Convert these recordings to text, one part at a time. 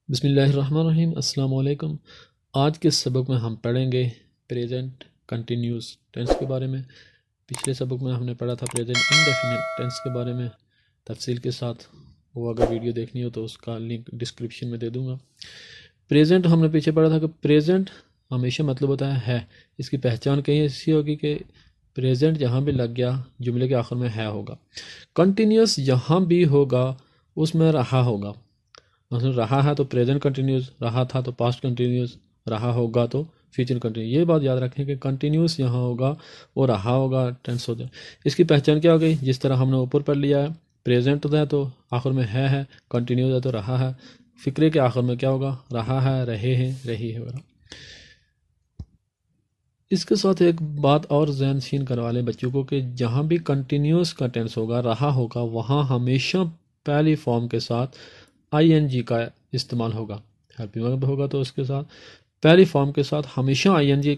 बिस्मिल्लाहिर्रहमानिर्रहीम। अस्सलाम वालेकुम। आज के सबक में हम पढ़ेंगे प्रेजेंट कंटिन्यूस टेंस के बारे में। पिछले सबक में हमने पढ़ा था प्रेजेंट इंडेफिनिट टेंस के बारे में तफसील के साथ। वो अगर वीडियो देखनी हो तो उसका लिंक डिस्क्रिप्शन में दे दूँगा। प्रेजेंट हमने पीछे पढ़ा था कि प्रेजेंट हमेशा मतलब होता है। इसकी पहचान कहीं ऐसी होगी कि प्रेजेंट जहाँ भी लग गया जुमले के आखिर में है होगा। कंटिन्यूस जहाँ भी होगा उसमें रहा होगा। मतलब रहा है तो प्रेजेंट कंटिन्यूस, रहा था तो पास्ट कंटिन्यूस, रहा होगा तो फ्यूचर कंटिन्यूस। ये बात याद रखें कि कंटिन्यूस यहाँ होगा वो रहा होगा टेंस हो जाए। इसकी पहचान क्या हो गई? जिस तरह हमने ऊपर पढ़ लिया है, प्रेजेंट है तो आखिर में है, कंटिन्यूस है तो रहा है, फिक्रे के आखिर में क्या होगा? रहा है, रहे हैं, रही है वगैरह। इसके साथ एक बात और ज़हन नशीन करवा लें बच्चों को कि जहाँ भी कंटिन्यूस का टेंस होगा, रहा होगा, वहाँ हमेशा पहली फॉर्म के साथ आईएनजी का इस्तेमाल होगा। हेल्पिंग वर्ब होगा तो उसके साथ पहली फॉर्म के साथ हमेशा आईएनजी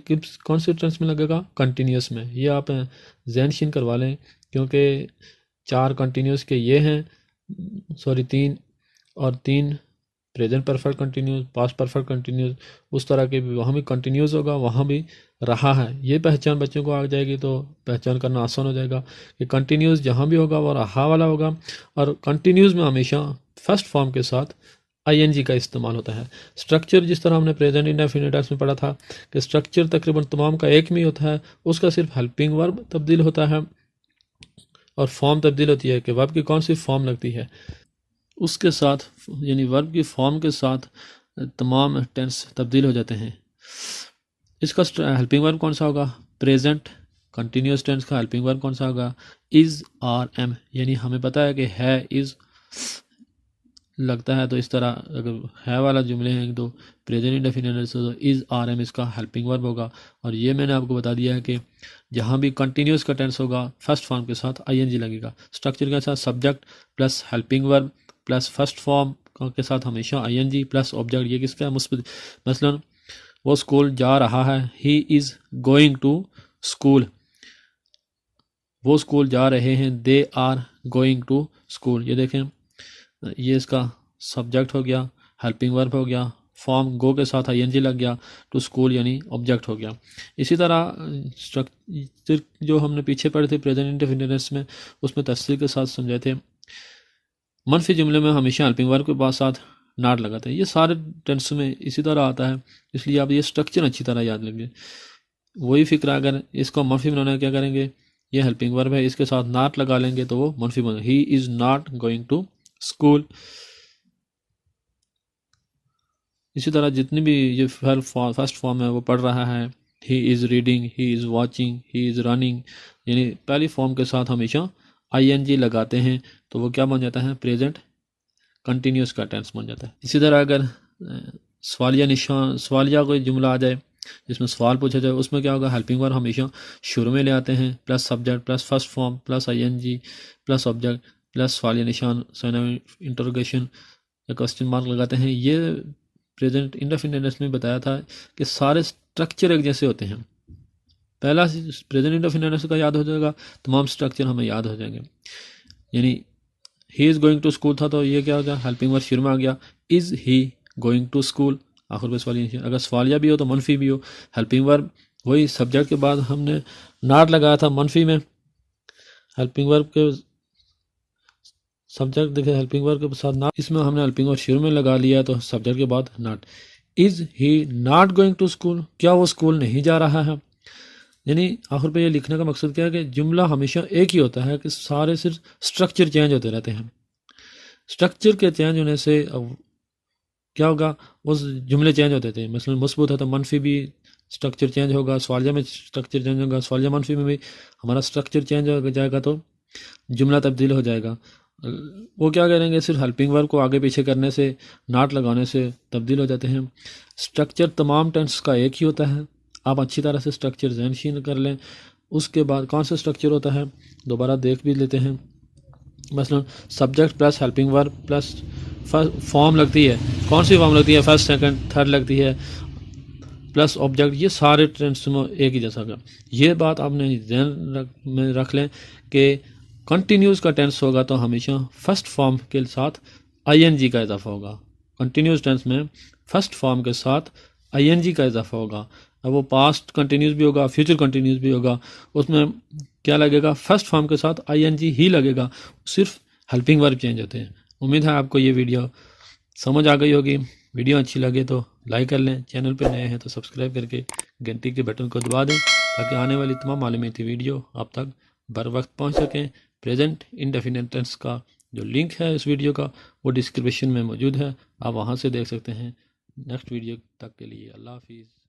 कौन से टेंस में लगेगा? कंटिन्यूस में। ये आप ज़हन नशीन करवा लें क्योंकि 4 कंटिन्यूस के ये हैं, सॉरी 3 और 3 present perfect continuous, past perfect continuous, उस तरह के भी वहाँ भी कंटिन्यूस होगा, वहाँ भी रहा है। ये पहचान बच्चों को आ जाएगी तो पहचान करना आसान हो जाएगा कि कंटिन्यूस जहाँ भी होगा वो रहा वाला होगा। और कंटिन्यूस में हमेशा फर्स्ट फॉर्म के साथ आईएनजी का इस्तेमाल होता है। स्ट्रक्चर जिस तरह हमने प्रेजेंट इंडेफिनिट टेंस में पढ़ा था कि स्ट्रक्चर तकरीबन तमाम का एक में ही होता है, उसका सिर्फ हेल्पिंग वर्ब तब्दील होता है और फॉर्म तब्दील होती है कि वर्ब की कौन सी फॉर्म लगती है उसके साथ, यानी वर्ब की फॉर्म के साथ तमाम टेंस तब्दील हो जाते हैं। इसका हेल्पिंग वर्ब कौन सा होगा? प्रेजेंट कंटिन्यूस टेंस का हेल्पिंग वर्ब कौन सा होगा? Is are am. यानी हमें पता है कि है इज़ लगता है तो इस तरह अगर है वाला जुमले हैं तो प्रेजेंट इंडेफिनिट तो इज़ आर एम इसका हेल्पिंग वर्ब होगा। और ये मैंने आपको बता दिया है कि जहाँ भी कंटिन्यूस का टेंस होगा फर्स्ट फॉर्म के साथ आईएनजी लगेगा। स्ट्रक्चर के साथ subject plus helping verb plus first form के साथ हमेशा आईएनजी प्लस ऑब्जेक्ट। ये किसका है? मुस्बत। मसलन वो स्कूल जा रहा है, he is going to school. वो स्कूल जा रहे हैं, they are going to school. ये देखें, ये इसका सब्जेक्ट हो गया, हेल्पिंग वर्ब हो गया, फॉर्म गो के साथ आईएनजी लग गया, टू स्कूल यानी ऑब्जेक्ट हो गया। इसी तरह स्ट्रक्चर जो हमने पीछे पढ़े थे प्रेजेंट इंडेफिनिट में, उसमें तफसील के साथ समझाए थे। मनफी जुमले में हमेशा हेल्पिंग वर्ब के साथ नाट लगाते हैं। ये सारे टेंस में इसी तरह आता है, इसलिए आप ये स्ट्रक्चर अच्छी तरह याद लेंगे। वही फिक्र अगर इसको मनफी बनाना क्या करेंगे? ये हेल्पिंग वर्ब है, इसके साथ नाट लगा लेंगे तो वो मनफी बन। He is not going to school. इसी तरह जितनी भी ये फर्स्ट फॉर्म है वो पढ़ रहा है, he is reading, he is watching, he is running, यानी पहली फॉर्म के साथ हमेशा आईएनजी लगाते हैं तो वो क्या बन जाता है? प्रेजेंट कंटिन्यूस का टेंस बन जाता है। इसी तरह अगर सवालिया निशान, सवालिया कोई जुमला आ जाए जिसमें सवाल पूछा जाए, उसमें क्या होगा? हेल्पिंग वर्ब हमेशा शुरू में ले आते हैं, plus subject plus first form plus ING plus object plus सवालिया निशान साइन ऑफ इंटरोगेशन या क्वेश्चन मार्क लगाते हैं। ये प्रेजेंट इंडेफिनिट में बताया था कि सारे स्ट्रक्चर एक जैसे होते हैं। पहला प्रेजेंट इंडेफिनिट का याद हो जाएगा, तमाम स्ट्रक्चर हमें याद हो जाएंगे। यानी he is going to school था तो ये क्या हो गया? हेल्पिंग वर्ब शुरू में आ गया, is he going to school, आखिर में सवालिया। अगर सवालिया भी हो तो मनफी भी हो, हेल्पिंग वर्ब वही सब्जेक्ट के बाद हमने नॉट लगाया था मनफी में, हेल्पिंग वर्ब के सब्जेक्ट देखे हेल्पिंग वर्ब के साथ नॉट, इसमें हमने हेल्पिंग वर्ब शुरू में लगा लिया तो सब्जेक्ट के बाद not. Is he not going to school, क्या वो स्कूल नहीं जा रहा है? यानी आखिर पे ये लिखने का मकसद क्या है कि जुमला हमेशा एक ही होता है कि सारे सिर्फ स्ट्रक्चर चेंज होते रहते हैं। स्ट्रक्चर के चेंज होने से क्या होगा? उस जुमले चेंज होते थे। मसलन मुस्बत है तो मनफी भी स्ट्रक्चर चेंज होगा, सवालिया में स्ट्रक्चर चेंज होगा, सवालिया मनफी में भी हमारा स्ट्रक्चर चेंज हो जाएगा तो जुमला तब्दील हो जाएगा। वो क्या करेंगे? सिर्फ हेल्पिंग वर्ब को आगे पीछे करने से, नॉट लगाने से तब्दील हो जाते हैं। स्ट्रक्चर तमाम टेंस का एक ही होता है। आप अच्छी तरह से स्ट्रक्चर ज़हनशीन कर लें। उसके बाद कौन सा स्ट्रक्चर होता है दोबारा देख भी लेते हैं। मसलन subject plus helping verb plus form लगती है, कौन सी फॉर्म लगती है? फर्स्ट सेकंड थर्ड लगती है, प्लस ऑब्जेक्ट। ये सारे टेंस में एक ही जैसा होगा। ये बात आपने ध्यान में रख लें कि कंटिन्यूस का टेंस होगा तो हमेशा फर्स्ट फॉर्म के साथ आईएनजी का इजाफा होगा। कंटिन्यूस टेंस में फर्स्ट फॉर्म के साथ आईएनजी का इजाफा होगा। अब वो पास्ट कंटिन्यूस भी होगा, फ्यूचर कंटिन्यूस भी होगा, उसमें क्या लगेगा, फर्स्ट फॉर्म के साथ आईएनजी ही लगेगा, सिर्फ हेल्पिंग वर्ब चेंज होते हैं। उम्मीद है आपको ये वीडियो समझ आ गई होगी। वीडियो अच्छी लगे तो लाइक कर लें, चैनल पे नए हैं तो सब्सक्राइब करके घंटी के बटन को दबा दें ताकि आने वाली तमाम मालूमाती वीडियो आप तक बर वक्त पहुँच सकें। प्रेजेंट इंडेफिनिट टेंस का जो लिंक है इस वीडियो का वो डिस्क्रिप्शन में मौजूद है, आप वहाँ से देख सकते हैं। नेक्स्ट वीडियो तक के लिए अल्लाह हाफिज़।